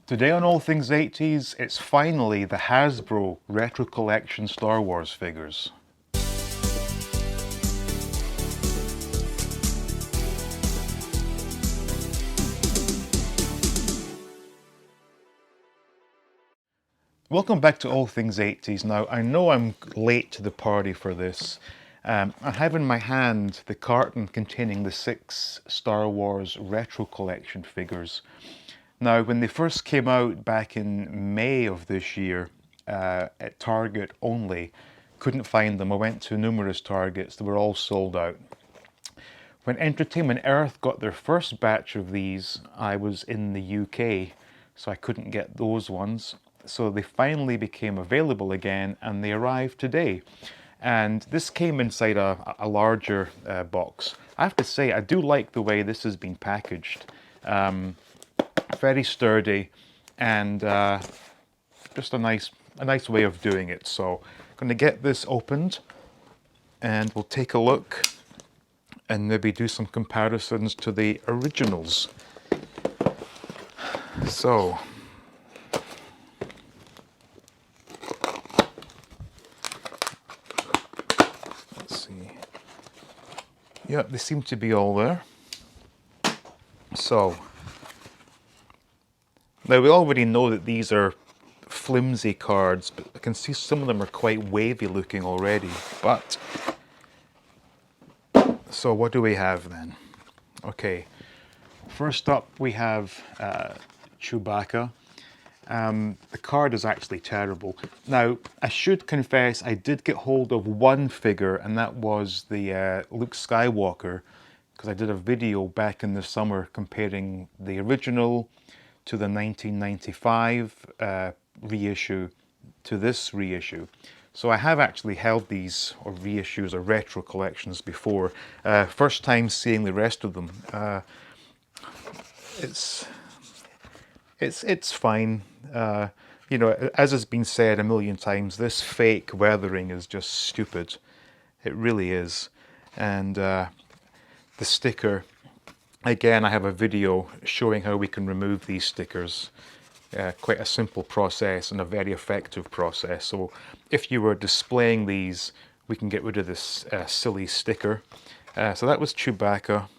Today on All Things 80s, it's finally the Hasbro Retro Collection Star Wars figures. Welcome back to All Things 80s. Now, I know I'm late to the party for this. I have in my hand the carton containing the 6 Star Wars Retro Collection figures. Now, when they first came out back in May of this year, at Target only, couldn't find them. I went to numerous Targets, they were all sold out. When Entertainment Earth got their first batch of these, I was in the UK, so I couldn't get those ones. So they finally became available again, and they arrived today. And this came inside a larger box. I have to say, I do like the way this has been packaged. Very sturdy, and just a nice way of doing it. So I'm going to get this opened, and we'll take a look, and maybe do some comparisons to the originals. So, let's see. Yep, they seem to be all there. So, now we already know that these are flimsy cards, but I can see some of them are quite wavy looking already. But, so what do we have then? Okay, first up we have Chewbacca. The card is actually terrible. Now, I should confess I did get hold of one figure, and that was the Luke Skywalker, because I did a video back in the summer comparing the original to the 1995 reissue to this reissue. So I have actually held these, or reissues, or retro collections before. First time seeing the rest of them. It's fine. You know, as has been said a million times, this fake weathering is just stupid. It really is. And the sticker, again, I have a video showing how we can remove these stickers. Quite a simple process and a very effective process. So if you were displaying these, we can get rid of this silly sticker. So that was Chewbacca.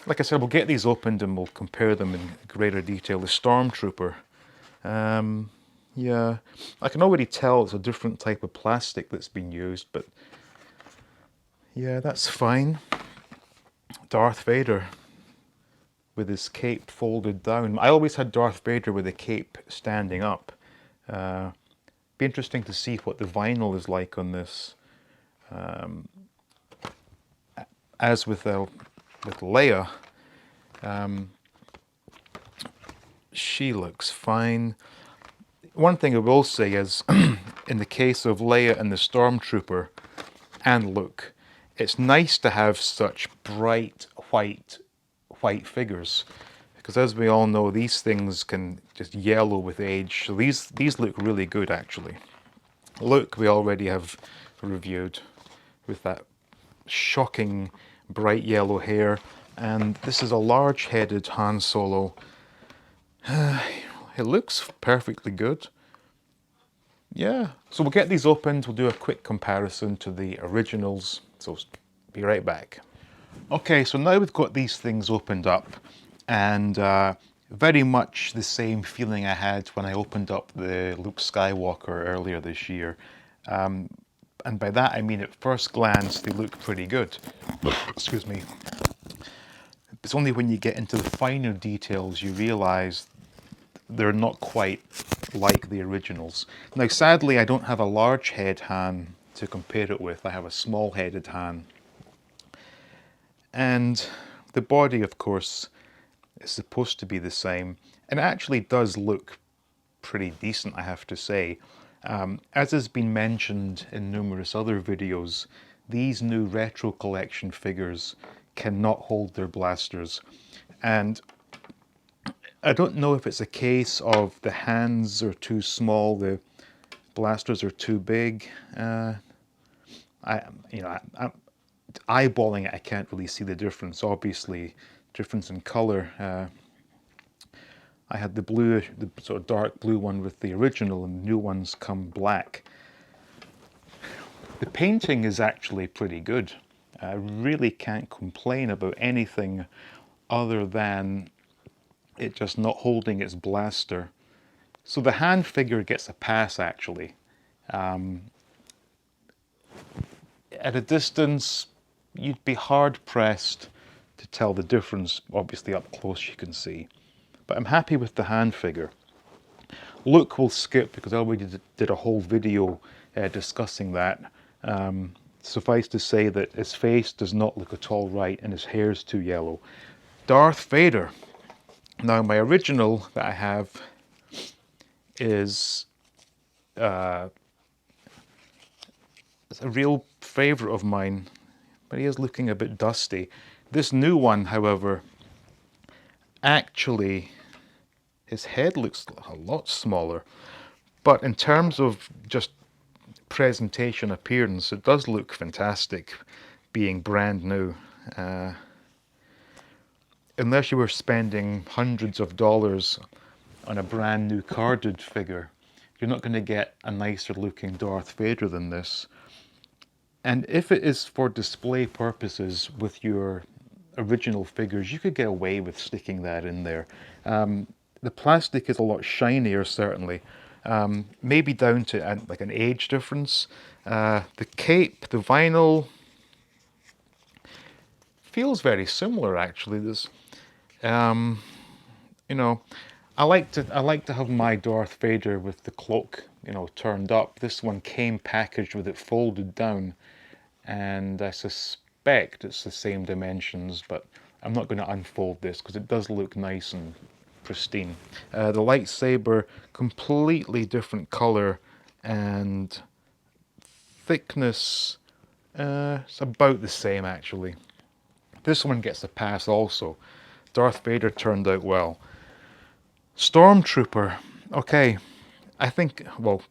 Like I said, we'll get these opened and we'll compare them in greater detail. The Stormtrooper. Yeah, I can already tell it's a different type of plastic that's been used, but yeah, that's fine. Darth Vader with his cape folded down. I always had Darth Vader with a cape standing up. Be interesting to see what the vinyl is like on this. As with Leia, she looks fine. One thing I will say is, in the case of Leia and the Stormtrooper and Luke, it's nice to have such bright white figures, because as we all know, these things can just yellow with age. So these look really good actually. Luke we already have reviewed with that shocking bright yellow hair, and this is a large-headed Han Solo. It looks perfectly good. Yeah, so we'll get these opened, we'll do a quick comparison to the originals, so be right back. Okay, so now we've got these things opened up, and very much the same feeling I had when I opened up the Luke Skywalker earlier this year. And by that I mean at first glance they look pretty good. Excuse me. It's only when you get into the finer details you realise they're not quite like the originals. Now sadly I don't have a large head Han to compare it with, I have a small headed Han. And the body, of course, is supposed to be the same, and it actually does look pretty decent, I have to say. As has been mentioned in numerous other videos, these new retro collection figures cannot hold their blasters. And I don't know if it's a case of the hands are too small, the blasters are too big. Eyeballing it, I can't really see the difference. Obviously, difference in color. I had the blue, the sort of dark blue one with the original, and the new ones come black. The painting is actually pretty good. I really can't complain about anything other than it just not holding its blaster. So the hand figure gets a pass actually. At a distance, you'd be hard pressed to tell the difference. Obviously up close you can see. But I'm happy with the hand figure. Look we'll skip because I already did a whole video discussing that. Suffice to say that his face does not look at all right and his hair is too yellow. Darth Vader. Now my original that I have is it's a real favourite of mine, but he is looking a bit dusty. This new one, however, actually his head looks a lot smaller, but in terms of just presentation appearance, it does look fantastic being brand new. Unless you were spending hundreds of dollars on a brand new carded figure, you're not going to get a nicer looking Darth Vader than this. And if it is for display purposes with your original figures, you could get away with sticking that in there. The plastic is a lot shinier, certainly. Maybe down to like an age difference. The cape, the vinyl, feels very similar actually. There's, you know, I like to have my Darth Vader with the cloak, you know, turned up. This one came packaged with it folded down, and I suspect it's the same dimensions, but I'm not going to unfold this because it does look nice and pristine. The lightsaber, completely different color and thickness, it's about the same actually. This one gets a pass also. Darth Vader turned out well. Stormtrooper, okay, I think, well,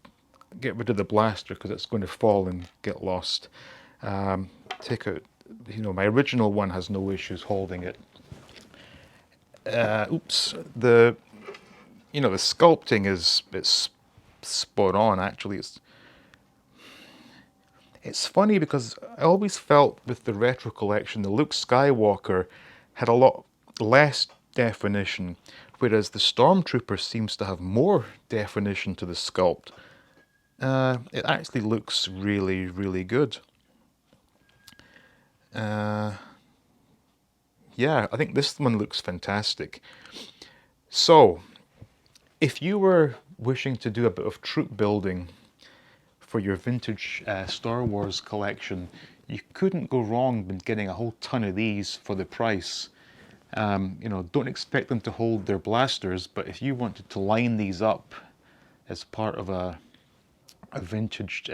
get rid of the blaster because it's going to fall and get lost. Take out, you know, my original one has no issues holding it. Oops, the, you know, the sculpting it's spot on actually. It's funny because I always felt with the Retro Collection, the Luke Skywalker had a lot less definition, whereas the Stormtrooper seems to have more definition to the sculpt. It actually looks really, really good. Yeah, I think this one looks fantastic. So, if you were wishing to do a bit of troop building for your vintage Star Wars collection, you couldn't go wrong with getting a whole ton of these for the price. You know, don't expect them to hold their blasters, but if you wanted to line these up as part of a vintage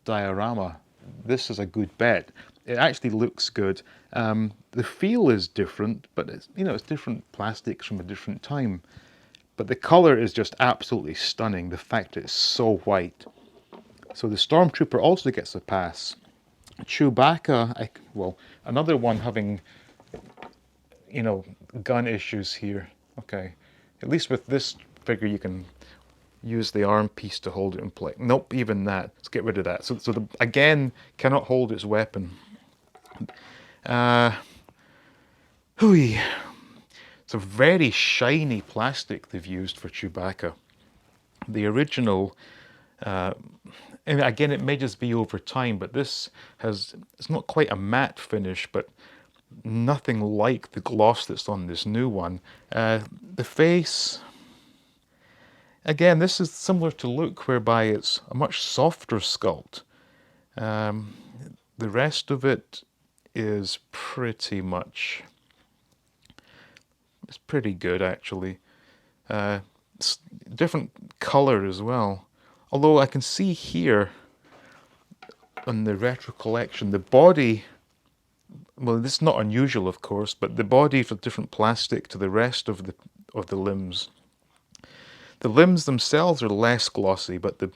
diorama, this is a good bet. It actually looks good. The feel is different, but it's, you know, it's different plastics from a different time. But the color is just absolutely stunning. The fact it's so white. So the Stormtrooper also gets a pass. Chewbacca, well, another one having, you know, gun issues here. Okay, at least with this figure you can use the arm piece to hold it in place. Nope, even that. Let's get rid of that. So again, cannot hold its weapon. Hooey. It's a very shiny plastic they've used for Chewbacca. The original, and again, it may just be over time, but this has, it's not quite a matte finish, but nothing like the gloss that's on this new one. The face, again, this is similar to Luke, whereby it's a much softer sculpt. The rest of it is pretty much, it's pretty good actually. It's different color as well. Although I can see here on the Retro Collection, the body, well, this is not unusual of course, but the body is a different plastic to the rest of the limbs. The limbs themselves are less glossy, but the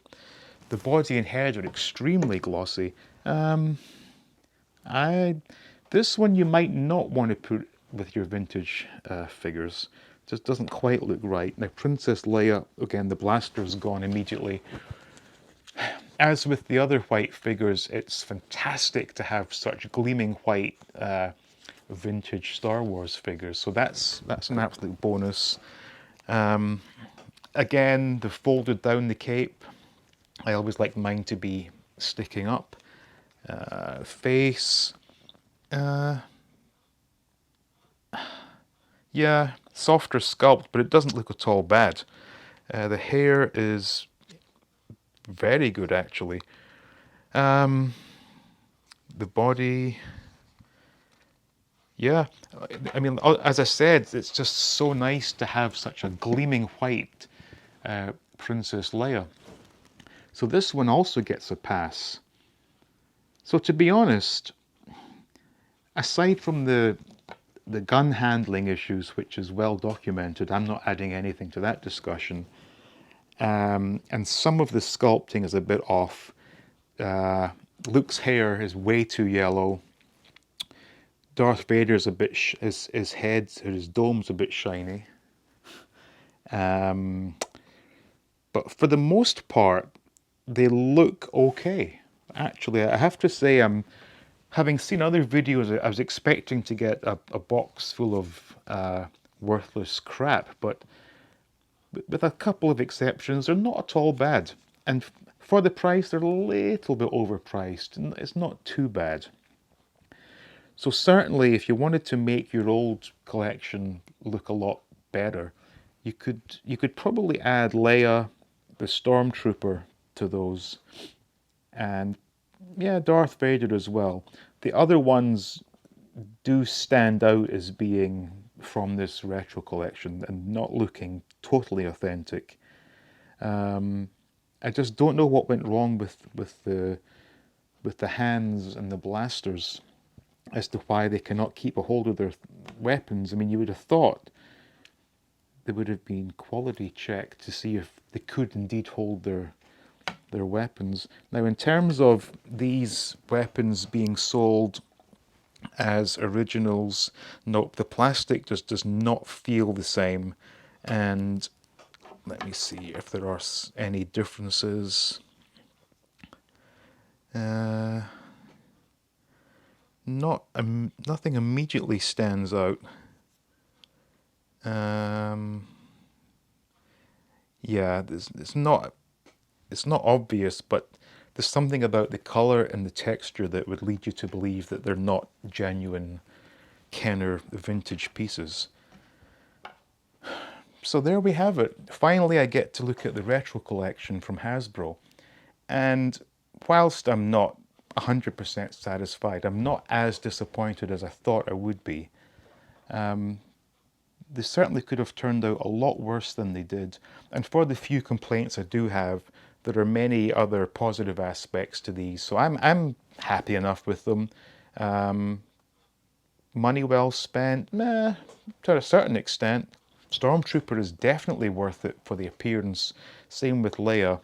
body and head are extremely glossy. This one you might not want to put with your vintage figures. just doesn't quite look right. Now Princess Leia, again, the blaster's gone immediately. As with the other white figures, it's fantastic to have such gleaming white vintage Star Wars figures. So that's an absolute bonus. Again, they've folded down the cape. I always like mine to be sticking up. Face. Yeah, softer sculpt, but it doesn't look at all bad. The hair is very good, actually. The body, yeah. I mean, as I said, it's just so nice to have such a gleaming white Princess Leia. So this one also gets a pass. So to be honest, aside from the gun handling issues, which is well documented, I'm not adding anything to that discussion. And some of the sculpting is a bit off. Luke's hair is way too yellow. Darth Vader's a bit, his head, his dome's a bit shiny. But for the most part, they look okay. Actually, I have to say, having seen other videos, I was expecting to get a box full of worthless crap, but with a couple of exceptions, they're not at all bad. And for the price, they're a little bit overpriced, and it's not too bad. So certainly, if you wanted to make your old collection look a lot better, you could probably add Leia, the Stormtrooper, to those, and yeah, Darth Vader as well. The other ones do stand out as being from this retro collection and not looking totally authentic. I just don't know what went wrong with the hands and the blasters as to why they cannot keep a hold of their weapons. I mean, you would have thought they would have been quality checked to see if they could indeed hold their weapons. Now, in terms of these weapons being sold as originals, nope, the plastic just does not feel the same. And let me see if there are any differences. Nothing immediately stands out. Yeah, it's not obvious, but there's something about the color and the texture that would lead you to believe that they're not genuine Kenner vintage pieces. So there we have it. Finally, I get to look at the retro collection from Hasbro. And whilst I'm not 100% satisfied, I'm not as disappointed as I thought I would be. They certainly could have turned out a lot worse than they did. And for the few complaints I do have, there are many other positive aspects to these. So I'm happy enough with them. Money well spent? Meh, to a certain extent. Stormtrooper is definitely worth it for the appearance. Same with Leia.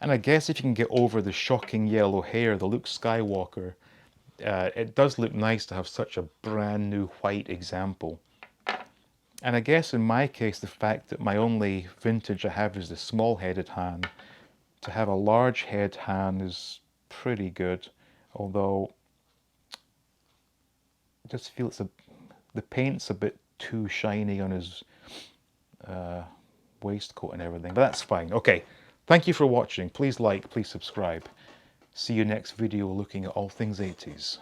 And I guess if you can get over the shocking yellow hair, the Luke Skywalker, it does look nice to have such a brand new white example. And I guess in my case, the fact that my only vintage I have is the small-headed Han, to have a large head Han is pretty good. Although, I just feel the paint's a bit too shiny on his waistcoat and everything, but that's fine. Okay, thank you for watching. Please like, please subscribe. See you next video looking at all things 80s.